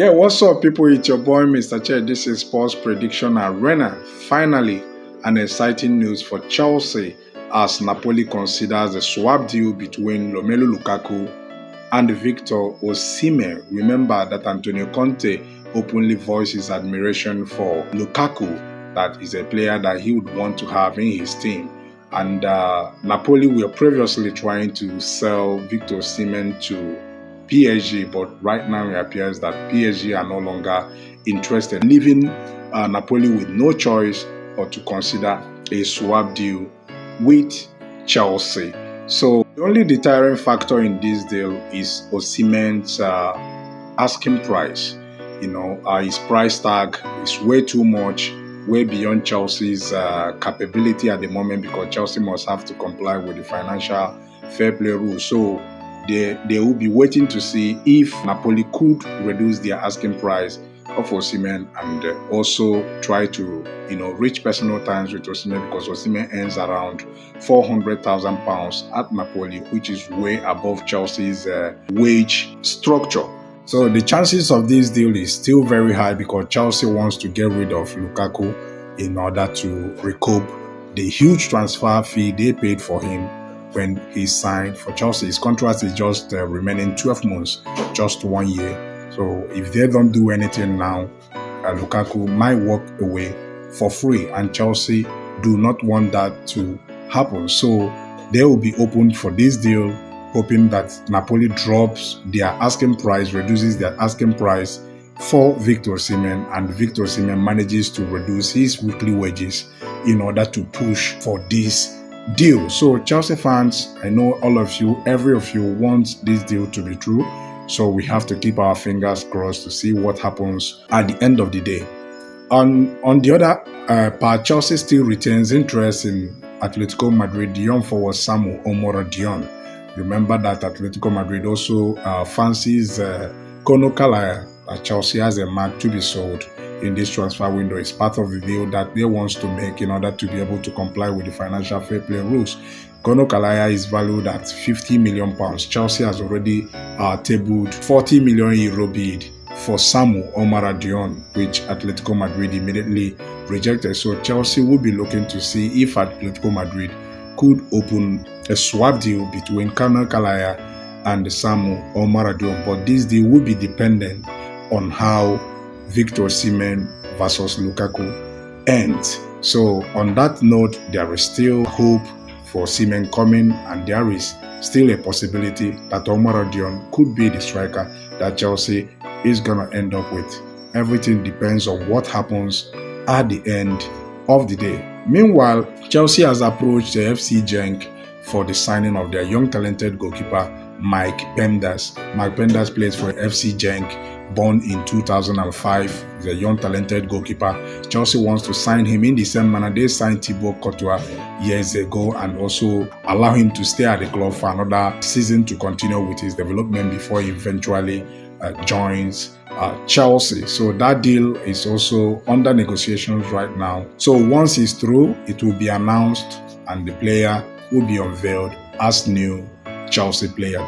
Yeah, what's up, people? It's your boy, Mr. Che. This is Sports Prediction Arena. Finally, an exciting news for Chelsea as Napoli considers a swap deal between Romelu Lukaku and Victor Osimhen. Remember that Antonio Conte openly voiced his admiration for Lukaku, that is a player that he would want to have in his team. And Napoli were previously trying to sell Victor Osimhen to PSG, but right now it appears that PSG are no longer interested, leaving Napoli with no choice but to consider a swap deal with Chelsea. So the only deterring factor in this deal is Osimhen's asking price. His price tag is way too much, way beyond Chelsea's capability at the moment, because Chelsea must have to comply with the financial fair play rules. So they will be waiting to see if Napoli could reduce their asking price of Osimhen and also try to reach personal terms with Osimhen, because Osimhen earns around £400,000 at Napoli, which is way above Chelsea's wage structure. So the chances of this deal is still very high, because Chelsea wants to get rid of Lukaku in order to recoup the huge transfer fee they paid for him when he signed for Chelsea. His contract is just remaining 12 months, just 1 year. So if they don't do anything now, Lukaku might walk away for free, and Chelsea do not want that to happen. So they will be open for this deal, hoping that Napoli drops their asking price, reduces their asking price for Victor Osimhen, and Victor Osimhen manages to reduce his weekly wages in order to push for this deal. So Chelsea fans, I know all of you, every of you wants this deal to be true. So we have to keep our fingers crossed to see what happens at the end of the day. On the other part, Chelsea still retains interest in Atletico Madrid young forward Samu Omorodion. Remember that Atletico Madrid also fancies Kono Kalaya. Chelsea has a mark to be sold in this transfer window. It's part of the deal that they want to make in order to be able to comply with the financial fair play rules. Kono Kalaya is valued at £50 million. Chelsea has already tabled €40 million bid for Samu Omorodion, which Atletico Madrid immediately rejected. So Chelsea will be looking to see if Atletico Madrid could open a swap deal between Kono Kalaya and Samu Omorodion. But this deal will be dependent on how Victor Osimhen versus Lukaku ends. So on that note, there is still hope for Osimhen coming, and there is still a possibility that Omorodion could be the striker that Chelsea is going to end up with. Everything depends on what happens at the end of the day. Meanwhile, Chelsea has approached the FC Genk for the signing of their young talented goalkeeper Mike Penders. Mike Penders plays for FC Genk, born in 2005. He's a young talented goalkeeper. Chelsea wants to sign him in the same manner they signed Thibaut Courtois years ago, and also allow him to stay at the club for another season to continue with his development before he eventually joins Chelsea. So that deal is also under negotiations right now. So once it's through, it will be announced and the player will be unveiled as new Chelsea player.